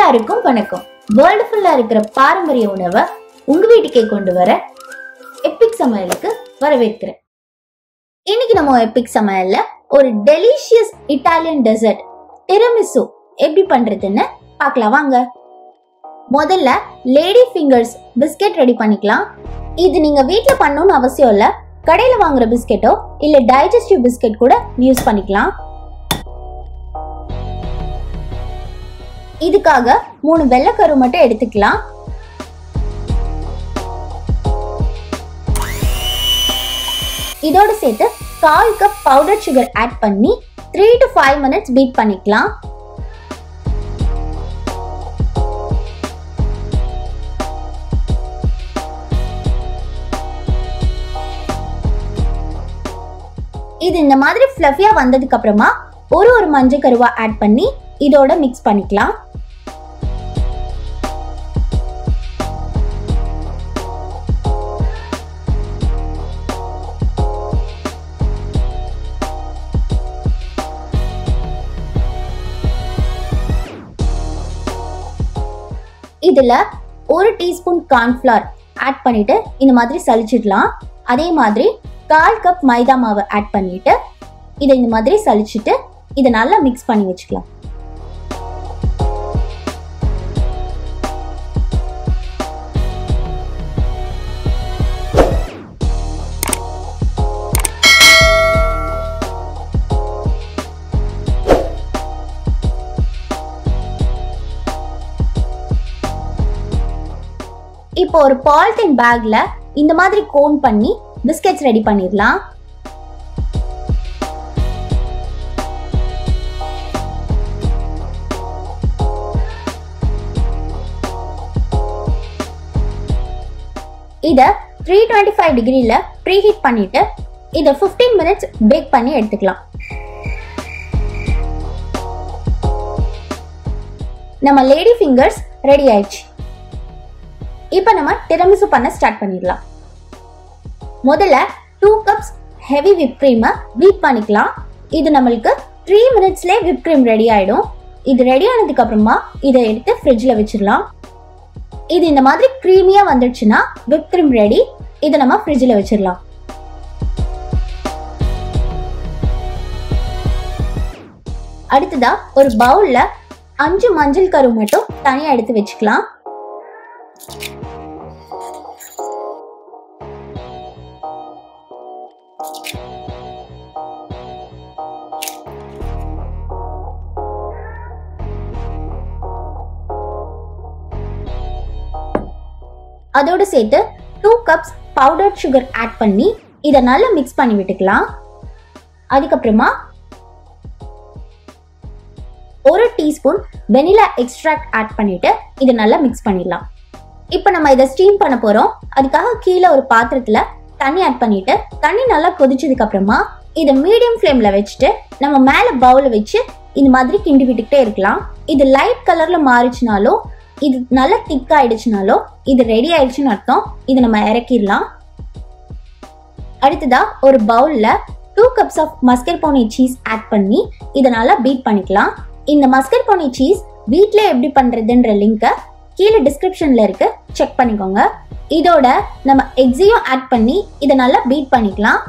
எல்லாருக்கும் வணக்கம். வேர்ல்டு ஃபுல்லா இருக்கிற பாரம்பரிய உணவை உங்க வீட்டுக்கே கொண்டு வர எபிக் சமையலுக்கு வரவேற்கிறேன். இன்னைக்கு நம்ம எபிக் சமையல்ல ஒரு டெலிஷியஸ் இட்டாலியன் டெசர்ட் டிரமிசு எப்படி பண்றதுன்னு பார்க்கலாம் வாங்க. முதல்ல லேடி ஃபிங்கர்ஸ் பிஸ்கெட் ரெடி பண்ணிக்கலாம். இது நீங்க வீட்ல பண்ணணும்னு அவசியம் இல்ல. கடையில வாங்குற பிஸ்கெட்டோ இல்ல டைஜஸ்டிவ் பிஸ்கெட் கூட யூஸ் பண்ணிக்கலாம். இதுக்காக 3 வெள்ளைக்கரு மட்டும் எடுத்துக்கலாம். இதோட சேர்த்து 1/4 கப் பவுடர் சுகர் ஆட் பண்ணி 3 to 5 minutes பீட் பண்ணிக்கலாம். இது இந்த மாதிரி ஃப்ளஃபியா வந்ததுக்கு அப்புறமா ஒரு மஞ்சள் கருவா ஆட் பண்ணி இதோட மிக்ஸ் பண்ணிக்கலாம். இதுல 1 டீஸ்பூன் கார்ன்ஃப்ளவர் ஆட் பண்ணிட்டு இந்த மாதிரி சலிச்சிடலாம். அதே மாதிரி 1/4 கப் மைதா மாவு ஆட் பண்ணிட்டு இதை இந்த மாதிரி சலிச்சிட்டு இதை நல்லா மிக்ஸ் பண்ணி வச்சுக்கலாம். இப்போ ஒரு பாலித்தீன் பேக்ல இந்த மாதிரி கோன் பண்ணி பிஸ்கெட்ஸ் ரெடி பண்ணிடலாம். இத 325 டிகிரில ப்ரீஹீட் பண்ணிட்டு இத 15 மினிட்ஸ் பேக் பண்ணி எடுத்துக்கலாம். நம்ம லேடி ஃபிங்கர்ஸ் ரெடி ஆயிடுச்சு. இப்போ நம்ம டிரமிசு பண்ண ஸ்டார்ட் பண்ணிடலாம். முதல்ல 2 கப்ஸ் ஹெவி விப் கிரீமை பீட் பண்ணிக்கலாம். இது நம்மளுக்கு 3 மினிட்ஸ்லேயே விப் கிரீம் ரெடி ஆயிடும். இது ரெடி ஆனதுக்கு அப்புறமா இதை எடுத்து ஃப்ரிட்ஜில் வச்சிடலாம். இது இந்த மாதிரி க்ரீமியா வந்துடுச்சுன்னா விப் கிரீம் ரெடி. இதை நம்ம ஃப்ரிட்ஜில் வச்சிடலாம். அடுத்ததா ஒரு பவுல்ல 5 மஞ்சள் கரு மட்டும் தனியா எடுத்து வச்சுக்கலாம். அதோடு சேர்த்து 2 கப்ஸ் பவுடர் சுகர் ஆட் பண்ணி இதை நல்லா மிக்ஸ் பண்ணி விட்டுக்கலாம். அதுக்கப்புறமா 1 டீஸ்பூன் வெனிலா எக்ஸ்ட்ராக்ட் ஆட் பண்ணிட்டு இதை நல்லா மிக்ஸ் பண்ணிடலாம். இப்போ நம்ம இதை ஸ்டீம் பண்ண போறோம். அதுக்காக கீழே ஒரு பாத்திரத்துல தண்ணி ஆட் பண்ணிட்டு தண்ணி நல்லா கொதிச்சதுக்கு அப்புறமா இதை மீடியம் ஃப்ளேம்ல வச்சுட்டு நம்ம மேல பவுல வச்சு இந்த மாதிரி கிண்டி விட்டுக்கிட்டே இருக்கலாம். இது லைட் கலர்ல மாறிச்சுனாலோ இது நல்லா திக் ஆயிடுச்சுனாலோ இது ரெடி ஆயிடுச்சுன்னு அர்த்தம். இது நம்ம இறக்கிடலாம். அடுத்ததா ஒரு பவுல்ல 2 கப்ஸ் ஆஃப் மஸ்கர்போனே சீஸ் ஆட் பண்ணி இதை நல்லா பீட் பண்ணிக்கலாம். இந்த மஸ்கர்போனே சீஸ் வீட்ல எப்படி பண்றதுன்ற லிங்கை கீழே டிஸ்கிரிப்ஷன்ல இருக்கு, செக் பண்ணிக்கோங்க. இதோட நம்ம எக்ஸையும் ஆட் பண்ணி இதை நல்லா பீட் பண்ணிக்கலாம்.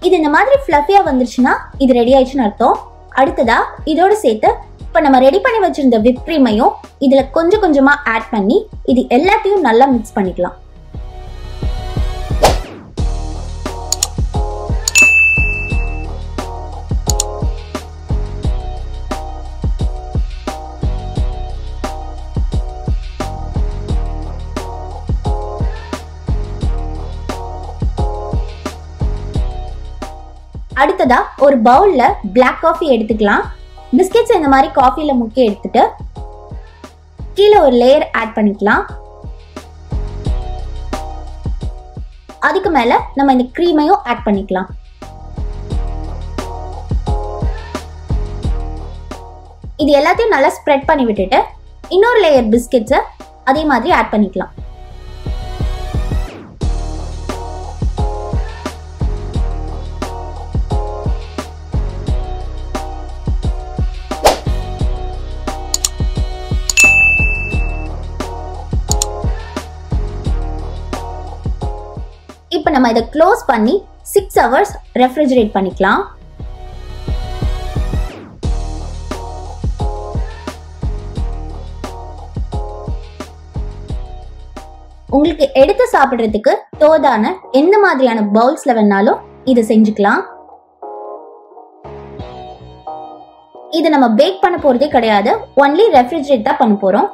இது இந்த மாதிரி ஃப்ளஃபியா வந்துருச்சுன்னா இது ரெடி ஆயிடுச்சுன்னு அர்த்தம். அடுத்ததா இதோட சேர்த்து இப்ப நம்ம ரெடி பண்ணி வச்சிருந்த விப் கிரீமையும் இதுல கொஞ்சம் கொஞ்சமா ஆட் பண்ணி இது எல்லாத்தையும் நல்லா மிக்ஸ் பண்ணிக்கலாம். அடுத்ததா ஒரு பவுல்ல பிளாக் காஃபி எடுத்துக்கலாம். பிஸ்கெட்ஸ் இந்த மாதிரி காஃபில முக்கி எடுத்துட்டு கீழே ஒரு லேயர் ஆட் பண்ணிக்கலாம். அதுக்கு மேல நம்ம இந்த கிரீமையும் ஆட் பண்ணிக்கலாம். இது எல்லாத்தையும் நல்லா ஸ்ப்ரெட் பண்ணி விட்டுட்டு இன்னொரு லேயர் பிஸ்கெட்ஸை அதே மாதிரி ஆட் பண்ணிக்கலாம். நம்ம இதை க்ளோஸ் பண்ணி 6 hours ரெஃப்ரிஜரேட் பண்ணிக்கலாம். உங்களுக்கு எடுத்து சாப்பிடுறதுக்கு தோதான எந்த மாதிரியான பவுல்ஸ்ல வேணாலும் இதை செஞ்சுக்கலாம். இதை நம்ம பேக் பண்ண போறதே கிடையாது, ஒன்லி ரெஃப்ரிஜரேட் தான் பண்ண போறோம்.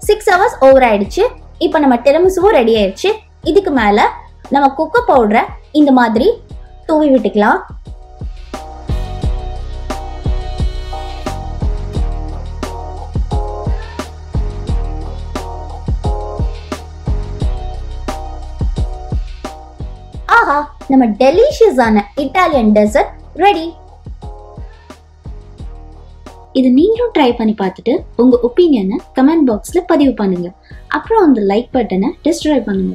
சிக்ஸ் ஹவர்ஸ் ஓவர் ஆயிடுச்சு. இப்போ நம்ம டிரமிசுவும் ரெடி ஆயிடுச்சு. இதுக்கு மேல நம்ம கொக்கோ பவுடரை இந்த மாதிரி தூவி விட்டுக்கலாம். ஆஹா, நம்ம டெலிஷியஸான இட்டாலியன் டெசர்ட் ரெடி. இது நீங்களும் ட்ரை பண்ணி பார்த்துட்டு உங்க ஒப்பீனியனை கமெண்ட் பாக்ஸ்ல பதிவு பண்ணுங்க. அப்புறம் அந்த லைக் பட்டனை டிஸ்ட்ராய் பண்ணுங்க.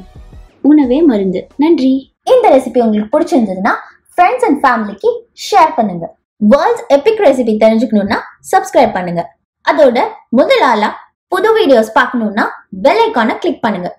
உணவே மருந்து. நன்றி. இந்த ரெசிபி உங்களுக்கு பிடிச்சிருந்ததுன்னா ஃப்ரெண்ட்ஸ் அண்ட் ஃபேமிலிக்கு ஷேர் பண்ணுங்க. வேர்ல்ட்ஸ் எபிக் ரெசிபி தெரிஞ்சுக்கணும்னா சப்ஸ்கிரைப் பண்ணுங்க. அதோட முதல் ஆளா புது வீடியோஸ் பார்க்கணும்னா பெல் ஐகானை கிளிக் பண்ணுங்க.